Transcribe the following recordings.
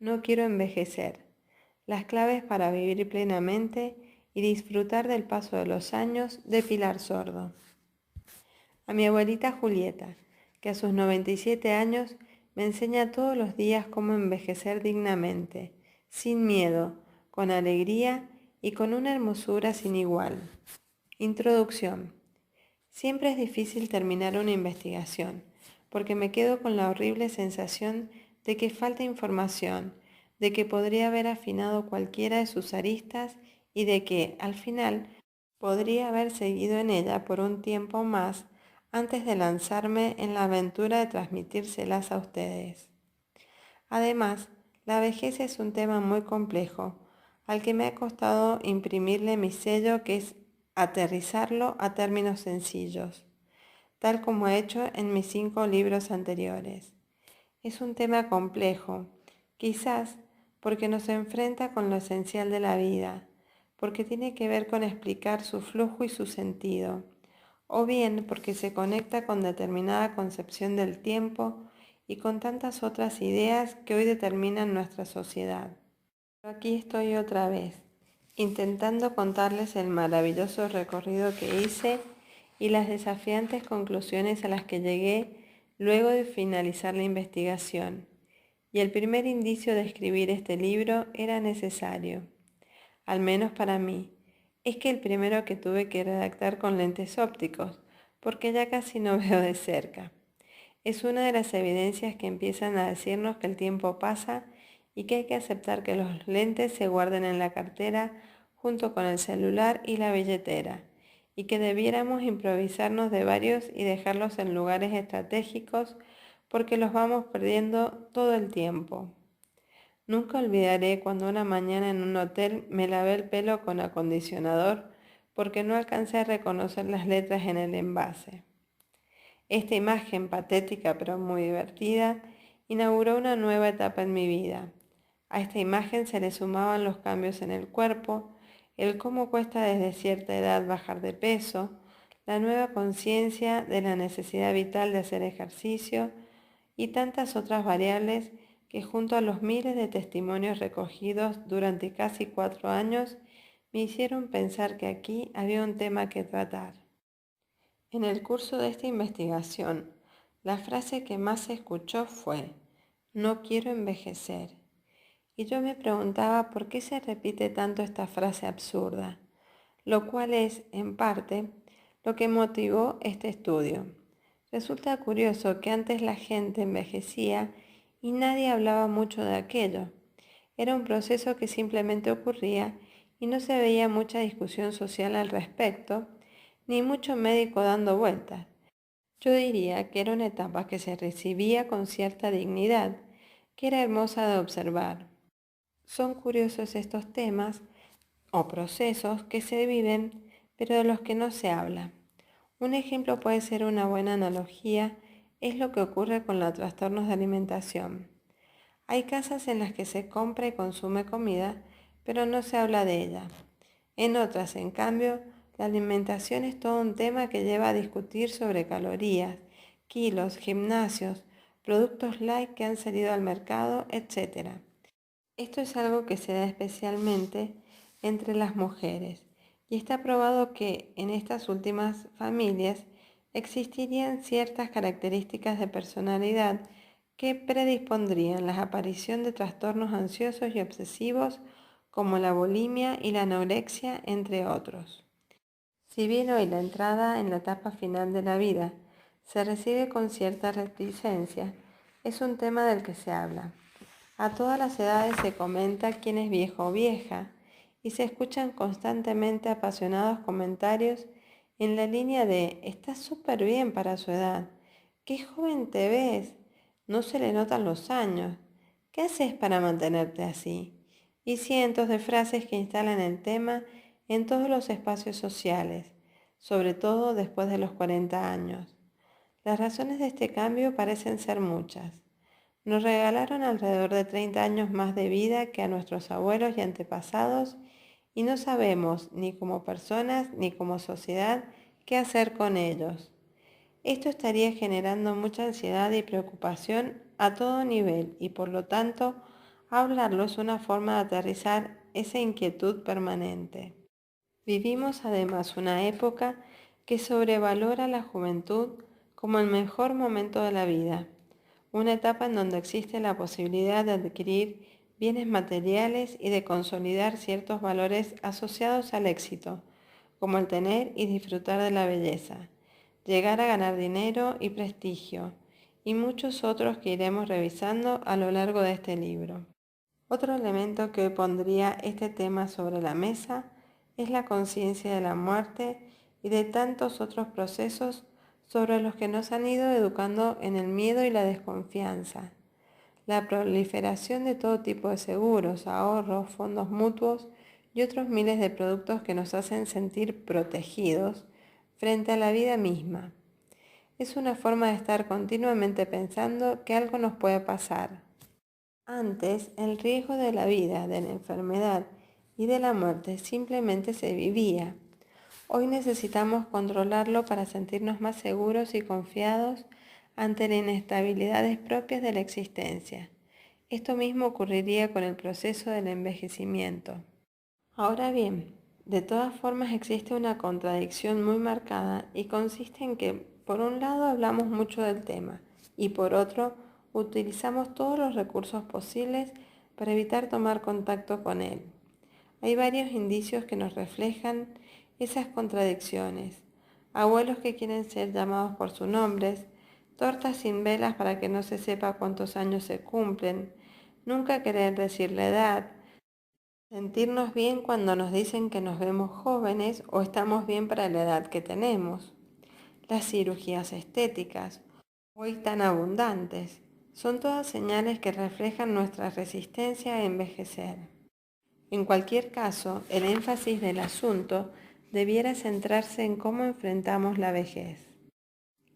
No quiero envejecer. Las claves para vivir plenamente y disfrutar del paso de los años, de Pilar Sordo. A mi abuelita Julieta, que a sus 97 años me enseña todos los días cómo envejecer dignamente, sin miedo, con alegría y con una hermosura sin igual. Introducción. Siempre es difícil terminar una investigación, porque me quedo con la horrible sensación de que falta información, de que podría haber afinado cualquiera de sus aristas y de que, al final, podría haber seguido en ella por un tiempo más antes de lanzarme en la aventura de transmitírselas a ustedes. Además, la vejez es un tema muy complejo, al que me ha costado imprimirle mi sello, que es aterrizarlo a términos sencillos, tal como he hecho en mis 5 libros anteriores. Es un tema complejo, quizás porque nos enfrenta con lo esencial de la vida, porque tiene que ver con explicar su flujo y su sentido, o bien porque se conecta con determinada concepción del tiempo y con tantas otras ideas que hoy determinan nuestra sociedad. Pero aquí estoy otra vez, intentando contarles el maravilloso recorrido que hice y las desafiantes conclusiones a las que llegué luego de finalizar la investigación. Y el primer indicio de escribir este libro era necesario, al menos para mí. Es que el primero que tuve que redactar con lentes ópticos, porque ya casi no veo de cerca. Es una de las evidencias que empiezan a decirnos que el tiempo pasa y que hay que aceptar que los lentes se guarden en la cartera junto con el celular y la billetera, y que debiéramos improvisarnos de varios y dejarlos en lugares estratégicos porque los vamos perdiendo todo el tiempo. Nunca olvidaré cuando una mañana en un hotel me lavé el pelo con acondicionador porque no alcancé a reconocer las letras en el envase. Esta imagen patética pero muy divertida inauguró una nueva etapa en mi vida. A esta imagen se le sumaban los cambios en el cuerpo, el cómo cuesta desde cierta edad bajar de peso, la nueva conciencia de la necesidad vital de hacer ejercicio y tantas otras variables que, junto a los miles de testimonios recogidos durante casi 4 años, me hicieron pensar que aquí había un tema que tratar. En el curso de esta investigación, la frase que más se escuchó fue: "No quiero envejecer". Y yo me preguntaba por qué se repite tanto esta frase absurda, lo cual es, en parte, lo que motivó este estudio. Resulta curioso que antes la gente envejecía y nadie hablaba mucho de aquello. Era un proceso que simplemente ocurría y no se veía mucha discusión social al respecto, ni mucho médico dando vueltas. Yo diría que era una etapa que se recibía con cierta dignidad, que era hermosa de observar. Son curiosos estos temas o procesos que se viven, pero de los que no se habla. Un ejemplo puede ser una buena analogía, es lo que ocurre con los trastornos de alimentación. Hay casas en las que se compra y consume comida, pero no se habla de ella. En otras, en cambio, la alimentación es todo un tema que lleva a discutir sobre calorías, kilos, gimnasios, productos light que han salido al mercado, etc. Esto es algo que se da especialmente entre las mujeres y está probado que en estas últimas familias existirían ciertas características de personalidad que predispondrían la aparición de trastornos ansiosos y obsesivos como la bulimia y la anorexia, entre otros. Si bien hoy la entrada en la etapa final de la vida se recibe con cierta reticencia, es un tema del que se habla. A todas las edades se comenta quién es viejo o vieja y se escuchan constantemente apasionados comentarios en la línea de: "Estás súper bien para su edad, qué joven te ves, no se le notan los años, ¿qué haces para mantenerte así?" Y cientos de frases que instalan el tema en todos los espacios sociales, sobre todo después de los 40 años. Las razones de este cambio parecen ser muchas. Nos regalaron alrededor de 30 años más de vida que a nuestros abuelos y antepasados y no sabemos, ni como personas ni como sociedad, qué hacer con ellos. Esto estaría generando mucha ansiedad y preocupación a todo nivel y, por lo tanto, Hablarlo es una forma de aterrizar esa inquietud permanente. Vivimos además una época que sobrevalora la juventud como el mejor momento de la vida, una etapa en donde existe la posibilidad de adquirir bienes materiales y de consolidar ciertos valores asociados al éxito, como el tener y disfrutar de la belleza, llegar a ganar dinero y prestigio, y muchos otros que iremos revisando a lo largo de este libro. Otro elemento que hoy pondría este tema sobre la mesa es la conciencia de la muerte y de tantos otros procesos sobre los que nos han ido educando en el miedo y la desconfianza. La proliferación de todo tipo de seguros, ahorros, fondos mutuos y otros miles de productos que nos hacen sentir protegidos frente a la vida misma. Es una forma de estar continuamente pensando que algo nos puede pasar. Antes, el riesgo de la vida, de la enfermedad y de la muerte simplemente se vivía. Hoy necesitamos controlarlo para sentirnos más seguros y confiados ante las inestabilidades propias de la existencia. Esto mismo ocurriría con el proceso del envejecimiento. Ahora bien, de todas formas existe una contradicción muy marcada y consiste en que, por un lado, hablamos mucho del tema y por otro, utilizamos todos los recursos posibles para evitar tomar contacto con él. Hay varios indicios que nos reflejan esas contradicciones. Abuelos que quieren ser llamados por sus nombres, tortas sin velas para que no se sepa cuántos años se cumplen, nunca querer decir la edad, sentirnos bien cuando nos dicen que nos vemos jóvenes o estamos bien para la edad que tenemos. Las cirugías estéticas, hoy tan abundantes, son todas señales que reflejan nuestra resistencia a envejecer. En cualquier caso, el énfasis del asunto debiera centrarse en cómo enfrentamos la vejez.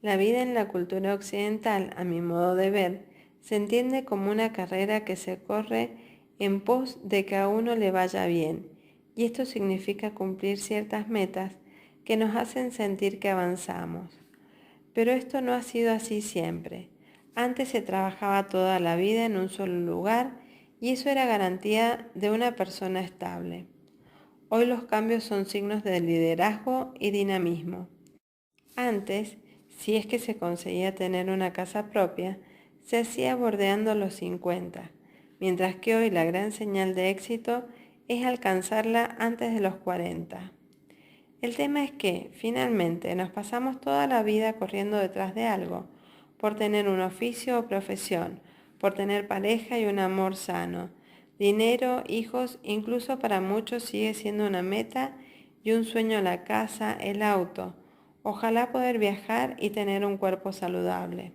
La vida en la cultura occidental, a mi modo de ver, se entiende como una carrera que se corre en pos de que a uno le vaya bien, y esto significa cumplir ciertas metas que nos hacen sentir que avanzamos. Pero esto no ha sido así siempre. Antes se trabajaba toda la vida en un solo lugar y eso era garantía de una persona estable. Hoy los cambios son signos de liderazgo y dinamismo. Antes, si es que se conseguía tener una casa propia, se hacía bordeando los 50, mientras que hoy la gran señal de éxito es alcanzarla antes de los 40. El tema es que, finalmente, nos pasamos toda la vida corriendo detrás de algo, por tener un oficio o profesión, por tener pareja y un amor sano. Dinero, hijos, incluso para muchos sigue siendo una meta y un sueño la casa, el auto. Ojalá poder viajar y tener un cuerpo saludable.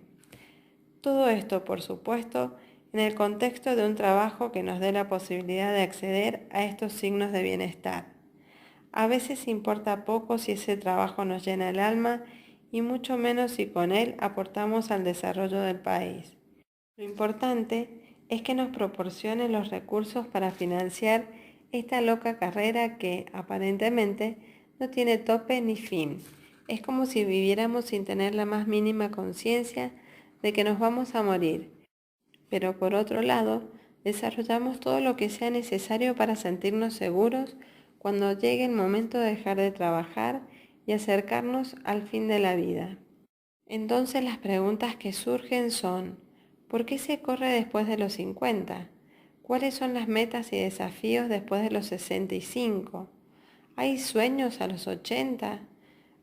Todo esto, por supuesto, en el contexto de un trabajo que nos dé la posibilidad de acceder a estos signos de bienestar. A veces importa poco si ese trabajo nos llena el alma y mucho menos si con él aportamos al desarrollo del país. Lo importante es que nos proporcione los recursos para financiar esta loca carrera que, aparentemente, no tiene tope ni fin. Es como si viviéramos sin tener la más mínima conciencia de que nos vamos a morir. Pero por otro lado, desarrollamos todo lo que sea necesario para sentirnos seguros cuando llegue el momento de dejar de trabajar y acercarnos al fin de la vida. Entonces las preguntas que surgen son, ¿por qué se corre después de los 50? ¿Cuáles son las metas y desafíos después de los 65? ¿Hay sueños a los 80?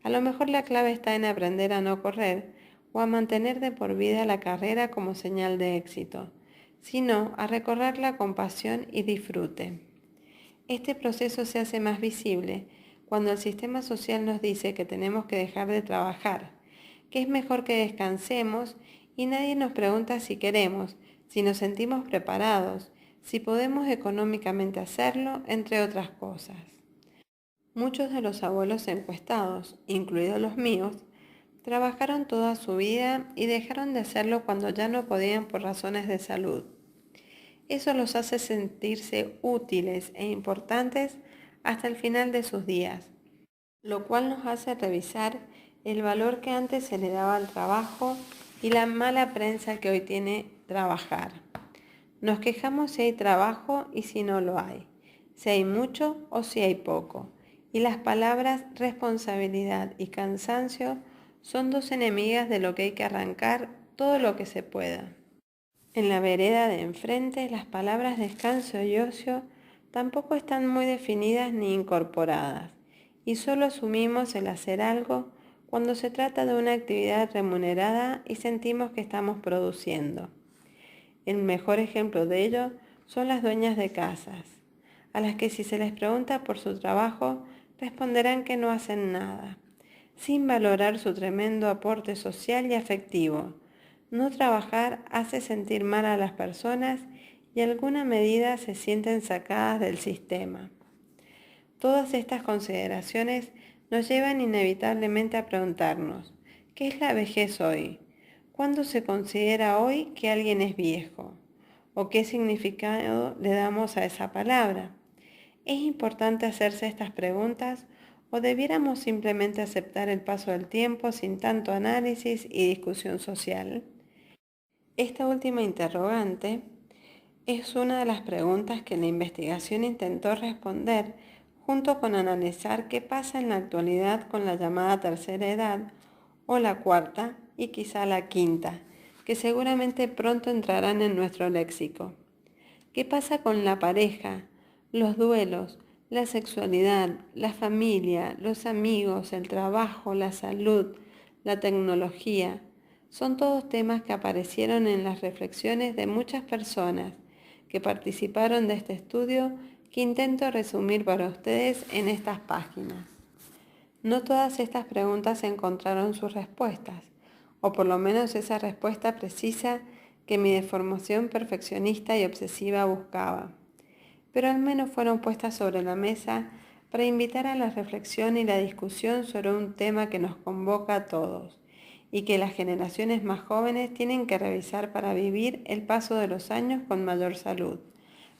A lo mejor la clave está en aprender a no correr o a mantener de por vida la carrera como señal de éxito, sino a recorrerla con pasión y disfrute. Este proceso se hace más visible cuando el sistema social nos dice que tenemos que dejar de trabajar, que es mejor que descansemos y nadie nos pregunta si queremos, si nos sentimos preparados, si podemos económicamente hacerlo, entre otras cosas. Muchos de los abuelos encuestados, incluidos los míos, trabajaron toda su vida y dejaron de hacerlo cuando ya no podían por razones de salud. Eso los hace sentirse útiles e importantes hasta el final de sus días, lo cual nos hace revisar el valor que antes se le daba al trabajo y la mala prensa que hoy tiene trabajar. Nos quejamos si hay trabajo y si no lo hay, si hay mucho o si hay poco. Y las palabras responsabilidad y cansancio son dos enemigas de lo que hay que arrancar todo lo que se pueda. En la vereda de enfrente, las palabras descanso y ocio tampoco están muy definidas ni incorporadas, y solo asumimos el hacer algo cuando se trata de una actividad remunerada y sentimos que estamos produciendo. El mejor ejemplo de ello son las dueñas de casas, a las que si se les pregunta por su trabajo, responderán que no hacen nada, sin valorar su tremendo aporte social y afectivo. No trabajar hace sentir mal a las personas y en alguna medida se sienten sacadas del sistema. Todas estas consideraciones nos llevan inevitablemente a preguntarnos, ¿qué es la vejez hoy? ¿Cuándo se considera hoy que alguien es viejo? ¿O qué significado le damos a esa palabra? ¿Es importante hacerse estas preguntas o debiéramos simplemente aceptar el paso del tiempo sin tanto análisis y discusión social? Esta última interrogante es una de las preguntas que la investigación intentó responder junto con analizar qué pasa en la actualidad con la llamada tercera edad o la cuarta y quizá la quinta, que seguramente pronto entrarán en nuestro léxico. ¿Qué pasa con la pareja, los duelos, la sexualidad, la familia, los amigos, el trabajo, la salud, la tecnología? Son todos temas que aparecieron en las reflexiones de muchas personas que participaron de este estudio que intento resumir para ustedes en estas páginas. No todas estas preguntas encontraron sus respuestas, o por lo menos esa respuesta precisa que mi deformación perfeccionista y obsesiva buscaba. Pero al menos fueron puestas sobre la mesa para invitar a la reflexión y la discusión sobre un tema que nos convoca a todos y que las generaciones más jóvenes tienen que revisar para vivir el paso de los años con mayor salud,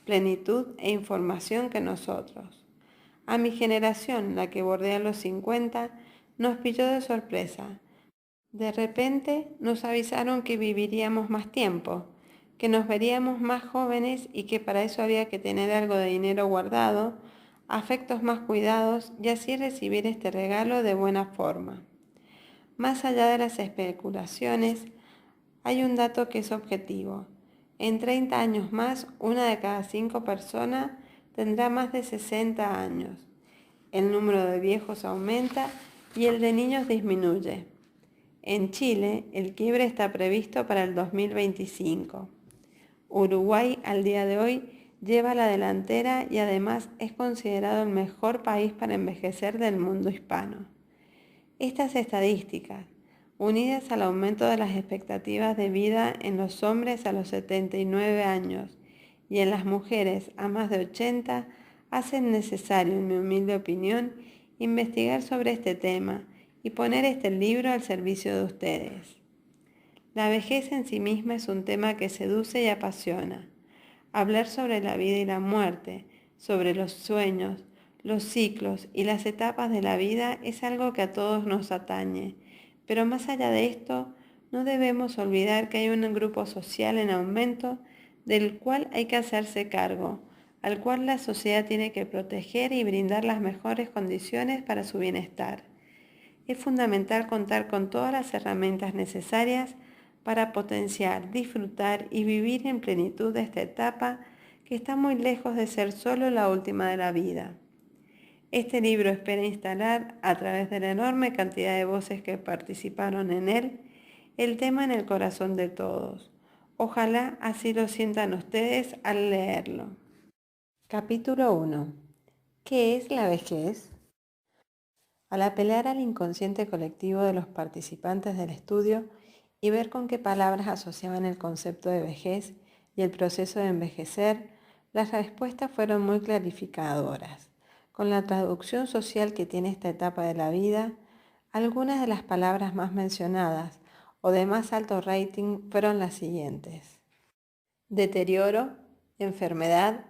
plenitud e información que nosotros. A mi generación, la que bordea los 50, nos pilló de sorpresa. De repente nos avisaron que viviríamos más tiempo, que nos veríamos más jóvenes y que para eso había que tener algo de dinero guardado, afectos más cuidados y así recibir este regalo de buena forma. Más allá de las especulaciones, hay un dato que es objetivo. En 30 años más, una de cada 5 personas tendrá más de 60 años. El número de viejos aumenta y el de niños disminuye. En Chile, el quiebre está previsto para el 2025. Uruguay, al día de hoy, lleva la delantera y además es considerado el mejor país para envejecer del mundo hispano. Estas estadísticas, unidas al aumento de las expectativas de vida en los hombres a los 79 años y en las mujeres a más de 80, hacen necesario, en mi humilde opinión, investigar sobre este tema y poner este libro al servicio de ustedes. La vejez en sí misma es un tema que seduce y apasiona. Hablar sobre la vida y la muerte, sobre los sueños, los ciclos y las etapas de la vida es algo que a todos nos atañe, pero más allá de esto, no debemos olvidar que hay un grupo social en aumento del cual hay que hacerse cargo, al cual la sociedad tiene que proteger y brindar las mejores condiciones para su bienestar. Es fundamental contar con todas las herramientas necesarias para potenciar, disfrutar y vivir en plenitud de esta etapa que está muy lejos de ser solo la última de la vida. Este libro espera instalar, a través de la enorme cantidad de voces que participaron en él, el tema en el corazón de todos. Ojalá así lo sientan ustedes al leerlo. Capítulo 1. ¿Qué es la vejez? Al apelar al inconsciente colectivo de los participantes del estudio y ver con qué palabras asociaban el concepto de vejez y el proceso de envejecer, las respuestas fueron muy clarificadoras. Con la traducción social que tiene esta etapa de la vida, algunas de las palabras más mencionadas o de más alto rating fueron las siguientes: deterioro, enfermedad,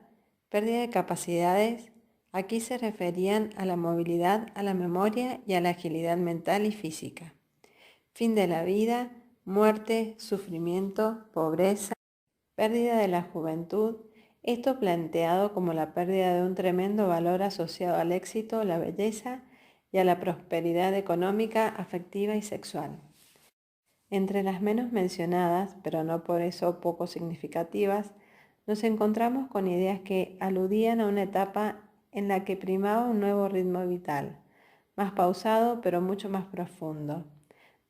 pérdida de capacidades. Aquí se referían a la movilidad, a la memoria y a la agilidad mental y física. Fin de la vida, muerte, sufrimiento, pobreza, pérdida de la juventud, esto planteado como la pérdida de un tremendo valor asociado al éxito, la belleza y a la prosperidad económica, afectiva y sexual. Entre las menos mencionadas, pero no por eso poco significativas, nos encontramos con ideas que aludían a una etapa en la que primaba un nuevo ritmo vital, más pausado pero mucho más profundo.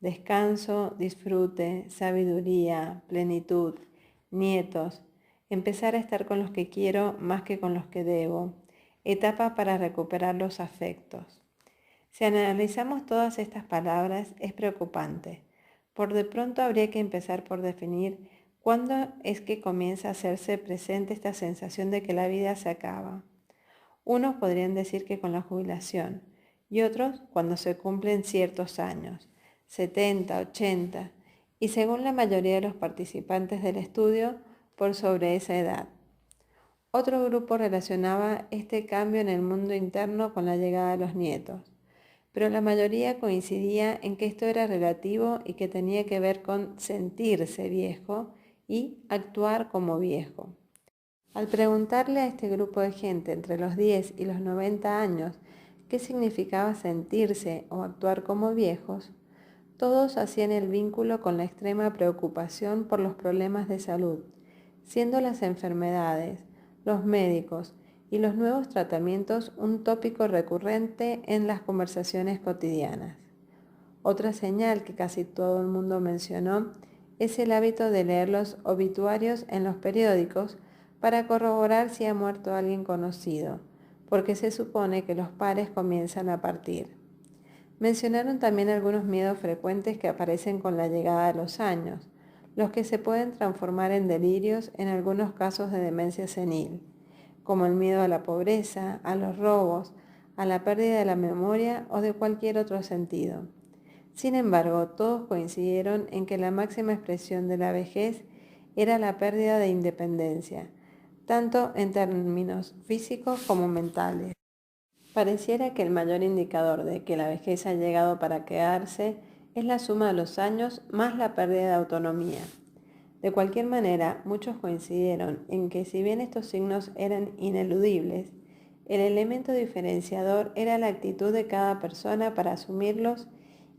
Descanso, disfrute, sabiduría, plenitud, nietos, empezar a estar con los que quiero más que con los que debo, etapa para recuperar los afectos. Si analizamos todas estas palabras, es preocupante. Por de pronto habría que empezar por definir cuándo es que comienza a hacerse presente esta sensación de que la vida se acaba. Unos podrían decir que con la jubilación y otros cuando se cumplen ciertos años, 70, 80, y según la mayoría de los participantes del estudio, por sobre esa edad. Otro grupo relacionaba este cambio en el mundo interno con la llegada de los nietos, pero la mayoría coincidía en que esto era relativo y que tenía que ver con sentirse viejo y actuar como viejo. Al preguntarle a este grupo de gente entre los 10 y los 90 años qué significaba sentirse o actuar como viejos, todos hacían el vínculo con la extrema preocupación por los problemas de salud, siendo las enfermedades, los médicos y los nuevos tratamientos un tópico recurrente en las conversaciones cotidianas. Otra señal que casi todo el mundo mencionó es el hábito de leer los obituarios en los periódicos para corroborar si ha muerto alguien conocido, porque se supone que los pares comienzan a partir. Mencionaron también algunos miedos frecuentes que aparecen con la llegada de los años, los que se pueden transformar en delirios en algunos casos de demencia senil, como el miedo a la pobreza, a los robos, a la pérdida de la memoria o de cualquier otro sentido. Sin embargo, todos coincidieron en que la máxima expresión de la vejez era la pérdida de independencia, tanto en términos físicos como mentales. Pareciera que el mayor indicador de que la vejez ha llegado para quedarse es la suma de los años más la pérdida de autonomía. De cualquier manera, muchos coincidieron en que si bien estos signos eran ineludibles, el elemento diferenciador era la actitud de cada persona para asumirlos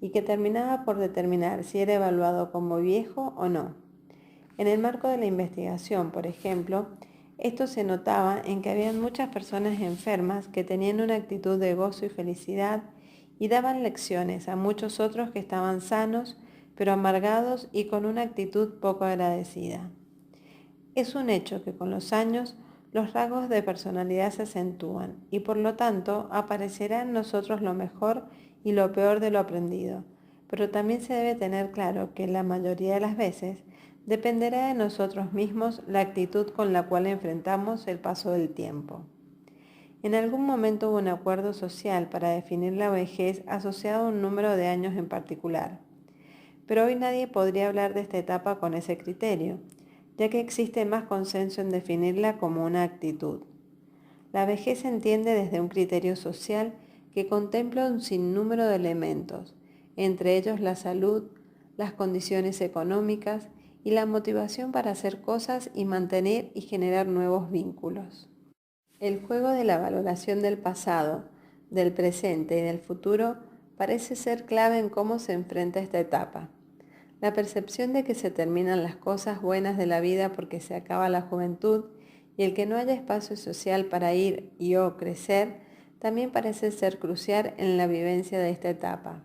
y que terminaba por determinar si era evaluado como viejo o no. En el marco de la investigación, por ejemplo, esto se notaba en que había muchas personas enfermas que tenían una actitud de gozo y felicidad y daban lecciones a muchos otros que estaban sanos, pero amargados y con una actitud poco agradecida. Es un hecho que con los años los rasgos de personalidad se acentúan y por lo tanto aparecerá en nosotros lo mejor y lo peor de lo aprendido, pero también se debe tener claro que la mayoría de las veces dependerá de nosotros mismos la actitud con la cual enfrentamos el paso del tiempo. En algún momento hubo un acuerdo social para definir la vejez asociado a un número de años en particular, pero hoy nadie podría hablar de esta etapa con ese criterio, ya que existe más consenso en definirla como una actitud. La vejez se entiende desde un criterio social que contempla un sinnúmero de elementos, entre ellos la salud, las condiciones económicas y la motivación para hacer cosas y mantener y generar nuevos vínculos. El juego de la valoración del pasado, del presente y del futuro parece ser clave en cómo se enfrenta esta etapa. La percepción de que se terminan las cosas buenas de la vida porque se acaba la juventud y el que no haya espacio social para ir y o crecer también parece ser crucial en la vivencia de esta etapa.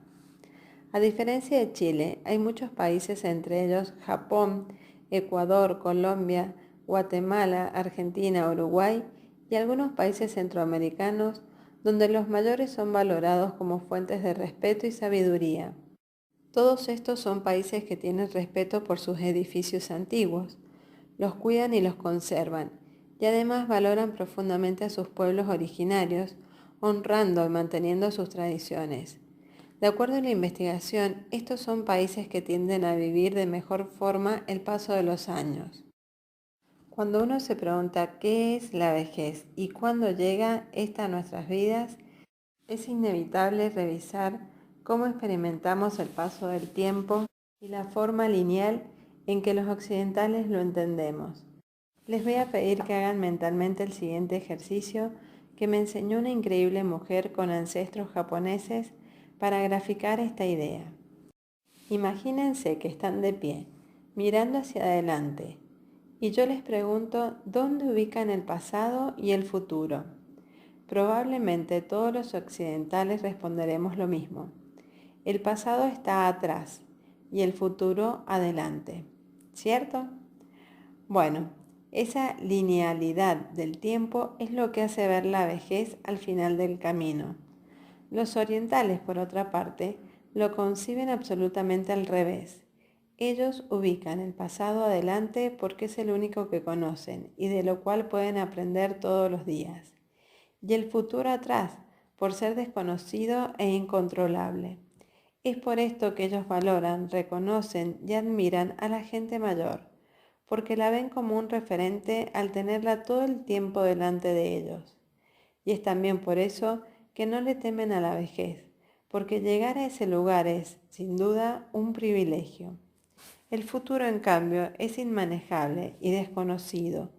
A diferencia de Chile, hay muchos países, entre ellos Japón, Ecuador, Colombia, Guatemala, Argentina, Uruguay y algunos países centroamericanos donde los mayores son valorados como fuentes de respeto y sabiduría. Todos estos son países que tienen respeto por sus edificios antiguos, los cuidan y los conservan, y además valoran profundamente a sus pueblos originarios, honrando y manteniendo sus tradiciones. De acuerdo a la investigación, estos son países que tienden a vivir de mejor forma el paso de los años. Cuando uno se pregunta qué es la vejez y cuándo llega esta a nuestras vidas, es inevitable revisar cómo experimentamos el paso del tiempo y la forma lineal en que los occidentales lo entendemos. Les voy a pedir que hagan mentalmente el siguiente ejercicio que me enseñó una increíble mujer con ancestros japoneses para graficar esta idea. Imagínense que están de pie, mirando hacia adelante, y yo les pregunto dónde ubican el pasado y el futuro. Probablemente todos los occidentales responderemos lo mismo. El pasado está atrás y el futuro adelante, ¿cierto? Bueno, esa linealidad del tiempo es lo que hace ver la vejez al final del camino. Los orientales, por otra parte, lo conciben absolutamente al revés. Ellos ubican el pasado adelante porque es el único que conocen y de lo cual pueden aprender todos los días. Y el futuro atrás, por ser desconocido e incontrolable. Es por esto que ellos valoran, reconocen y admiran a la gente mayor, porque la ven como un referente al tenerla todo el tiempo delante de ellos. Y es también por eso que no le temen a la vejez, porque llegar a ese lugar es, sin duda, un privilegio. El futuro, en cambio, es inmanejable y desconocido,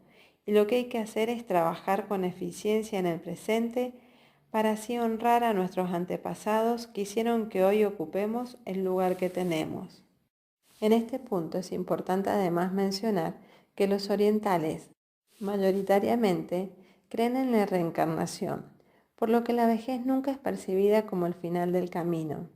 y lo que hay que hacer es trabajar con eficiencia en el presente para así honrar a nuestros antepasados que hicieron que hoy ocupemos el lugar que tenemos. En este punto es importante además mencionar que los orientales, mayoritariamente, creen en la reencarnación, por lo que la vejez nunca es percibida como el final del camino,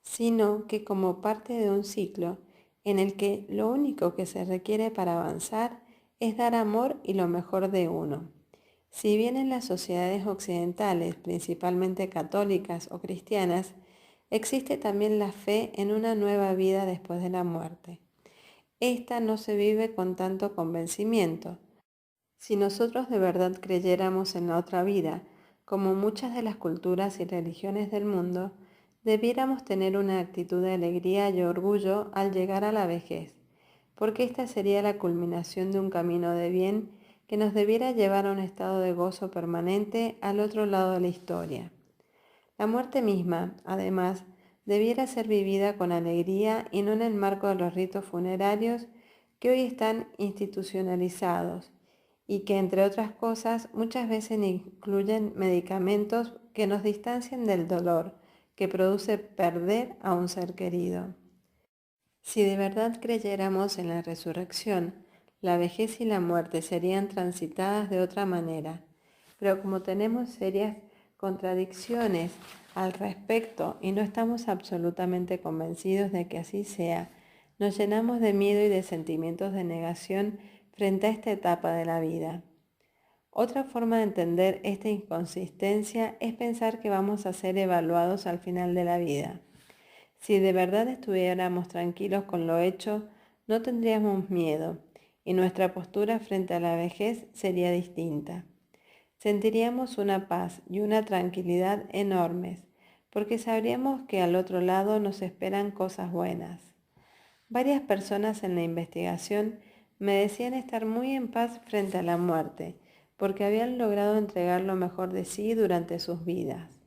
sino que como parte de un ciclo en el que lo único que se requiere para avanzar es dar amor y lo mejor de uno. Si bien en las sociedades occidentales, principalmente católicas o cristianas, existe también la fe en una nueva vida después de la muerte. Esta no se vive con tanto convencimiento. Si nosotros de verdad creyéramos en la otra vida, como muchas de las culturas y religiones del mundo, debiéramos tener una actitud de alegría y orgullo al llegar a la vejez, porque esta sería la culminación de un camino de bien que nos debiera llevar a un estado de gozo permanente al otro lado de la historia. La muerte misma, además, debiera ser vivida con alegría y no en el marco de los ritos funerarios que hoy están institucionalizados y que, entre otras cosas, muchas veces incluyen medicamentos que nos distancian del dolor que produce perder a un ser querido. Si de verdad creyéramos en la resurrección, la vejez y la muerte serían transitadas de otra manera, pero como tenemos serias contradicciones al respecto y no estamos absolutamente convencidos de que así sea, nos llenamos de miedo y de sentimientos de negación frente a esta etapa de la vida. Otra forma de entender esta inconsistencia es pensar que vamos a ser evaluados al final de la vida. Si de verdad estuviéramos tranquilos con lo hecho, no tendríamos miedo y nuestra postura frente a la vejez sería distinta. Sentiríamos una paz y una tranquilidad enormes, porque sabríamos que al otro lado nos esperan cosas buenas. Varias personas en la investigación me decían estar muy en paz frente a la muerte, porque habían logrado entregar lo mejor de sí durante sus vidas,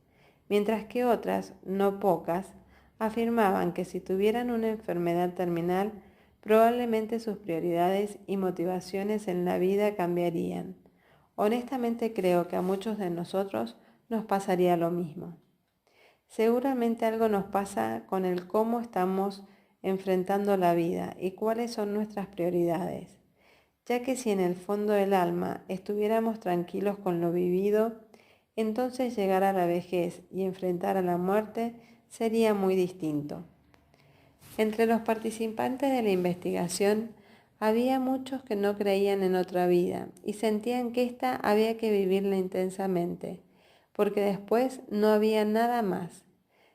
mientras que otras, no pocas, afirmaban que si tuvieran una enfermedad terminal, probablemente sus prioridades y motivaciones en la vida cambiarían. Honestamente creo que a muchos de nosotros nos pasaría lo mismo. Seguramente algo nos pasa con el cómo estamos enfrentando la vida y cuáles son nuestras prioridades, ya que si en el fondo del alma estuviéramos tranquilos con lo vivido, entonces llegar a la vejez y enfrentar a la muerte sería muy distinto. Entre los participantes de la investigación había muchos que no creían en otra vida y sentían que ésta había que vivirla intensamente, porque después no había nada más.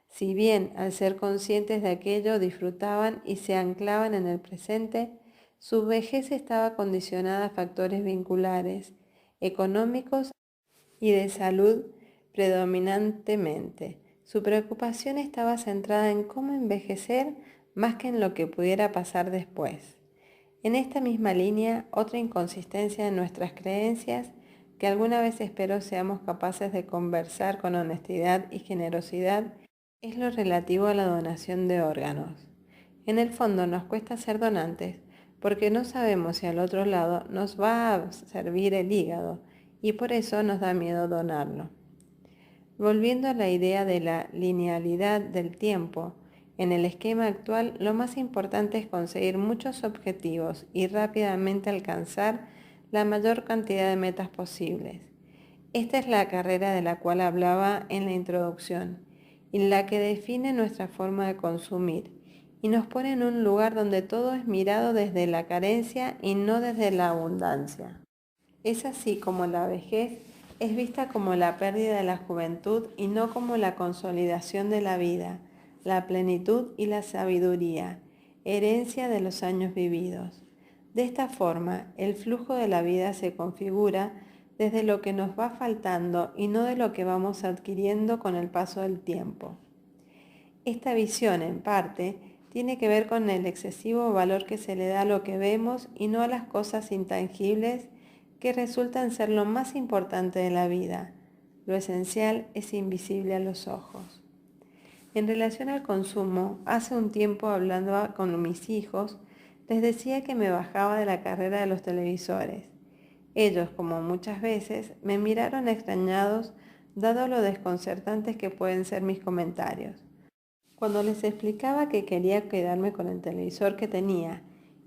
Si bien al ser conscientes de aquello disfrutaban y se anclaban en el presente, su vejez estaba condicionada a factores vinculares, económicos y de salud predominantemente. Su preocupación estaba centrada en cómo envejecer más que en lo que pudiera pasar después. En esta misma línea, otra inconsistencia en nuestras creencias que alguna vez espero seamos capaces de conversar con honestidad y generosidad es lo relativo a la donación de órganos. En el fondo nos cuesta ser donantes porque no sabemos si al otro lado nos va a servir el hígado y por eso nos da miedo donarlo. Volviendo a la idea de la linealidad del tiempo, en el esquema actual lo más importante es conseguir muchos objetivos y rápidamente alcanzar la mayor cantidad de metas posibles. Esta es la carrera de la cual hablaba en la introducción y la que define nuestra forma de consumir y nos pone en un lugar donde todo es mirado desde la carencia y no desde la abundancia. Es así como la vejez es vista como la pérdida de la juventud y no como la consolidación de la vida, la plenitud y la sabiduría, herencia de los años vividos. De esta forma, el flujo de la vida se configura desde lo que nos va faltando y no de lo que vamos adquiriendo con el paso del tiempo. Esta visión, en parte, tiene que ver con el excesivo valor que se le da a lo que vemos y no a las cosas intangibles que resultan ser lo más importante de la vida. Lo esencial es invisible a los ojos. En relación al consumo, hace un tiempo hablando con mis hijos, les decía que me bajaba de la carrera de los televisores. Ellos, como muchas veces, me miraron extrañados dado lo desconcertantes que pueden ser mis comentarios. Cuando les explicaba que quería quedarme con el televisor que tenía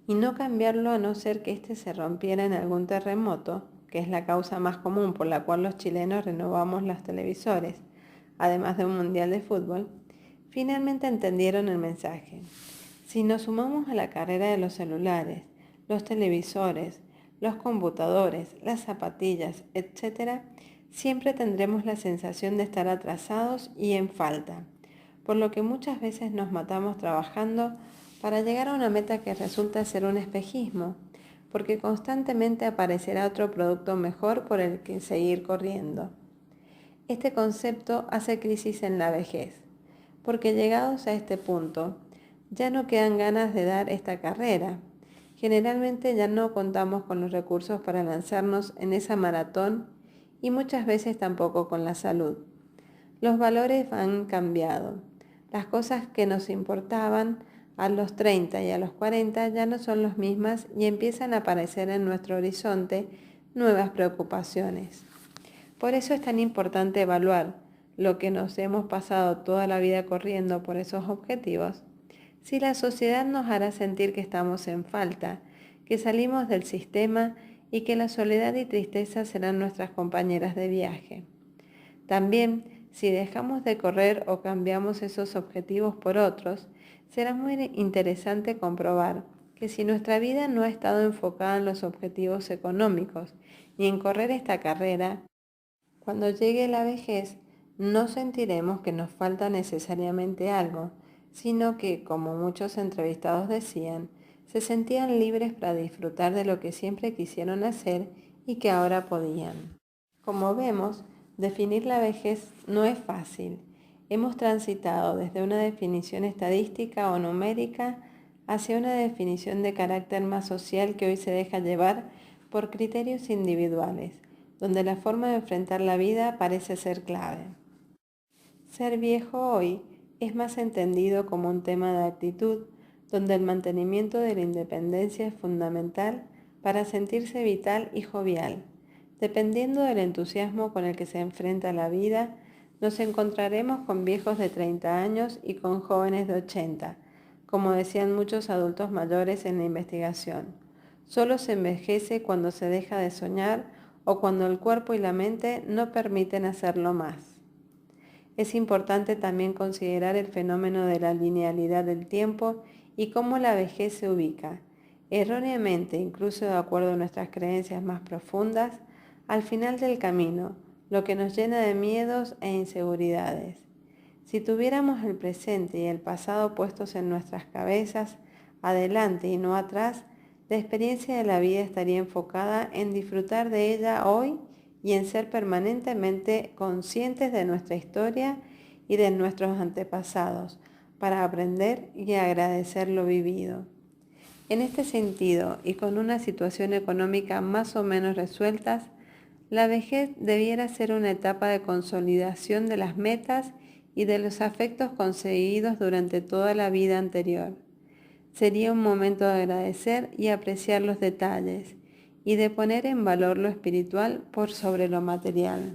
y no cambiarlo a no ser que éste se rompiera en algún terremoto, que es la causa más común por la cual los chilenos renovamos los televisores, además de un mundial de fútbol, finalmente entendieron el mensaje. Si nos sumamos a la carrera de los celulares, los televisores, los computadores, las zapatillas, etc., siempre tendremos la sensación de estar atrasados y en falta, por lo que muchas veces nos matamos trabajando para llegar a una meta que resulta ser un espejismo, porque constantemente aparecerá otro producto mejor por el que seguir corriendo. Este concepto hace crisis en la vejez, porque llegados a este punto, ya no quedan ganas de dar esta carrera. Generalmente ya no contamos con los recursos para lanzarnos en esa maratón y muchas veces tampoco con la salud. Los valores han cambiado. Las cosas que nos importaban a los 30 y a los 40 ya no son las mismas y empiezan a aparecer en nuestro horizonte nuevas preocupaciones. Por eso es tan importante evaluar lo que nos hemos pasado toda la vida corriendo por esos objetivos. Si la sociedad nos hará sentir que estamos en falta, que salimos del sistema y que la soledad y tristeza serán nuestras compañeras de viaje. También, si dejamos de correr o cambiamos esos objetivos por otros, será muy interesante comprobar que si nuestra vida no ha estado enfocada en los objetivos económicos ni en correr esta carrera, cuando llegue la vejez no sentiremos que nos falta necesariamente algo, sino que, como muchos entrevistados decían, se sentían libres para disfrutar de lo que siempre quisieron hacer y que ahora podían. Como vemos, definir la vejez no es fácil. Hemos transitado desde una definición estadística o numérica hacia una definición de carácter más social que hoy se deja llevar por criterios individuales, donde la forma de enfrentar la vida parece ser clave. Ser viejo hoy es más entendido como un tema de actitud, donde el mantenimiento de la independencia es fundamental para sentirse vital y jovial. Dependiendo del entusiasmo con el que se enfrenta la vida, nos encontraremos con viejos de 30 años y con jóvenes de 80, como decían muchos adultos mayores en la investigación. Solo se envejece cuando se deja de soñar o cuando el cuerpo y la mente no permiten hacerlo más. Es importante también considerar el fenómeno de la linealidad del tiempo y cómo la vejez se ubica, erróneamente, incluso de acuerdo a nuestras creencias más profundas, al final del camino, lo que nos llena de miedos e inseguridades. Si tuviéramos el presente y el pasado puestos en nuestras cabezas, adelante y no atrás, la experiencia de la vida estaría enfocada en disfrutar de ella hoy y en ser permanentemente conscientes de nuestra historia y de nuestros antepasados, para aprender y agradecer lo vivido. En este sentido, y con una situación económica más o menos resueltas, la vejez debiera ser una etapa de consolidación de las metas y de los afectos conseguidos durante toda la vida anterior. Sería un momento de agradecer y apreciar los detalles y de poner en valor lo espiritual por sobre lo material.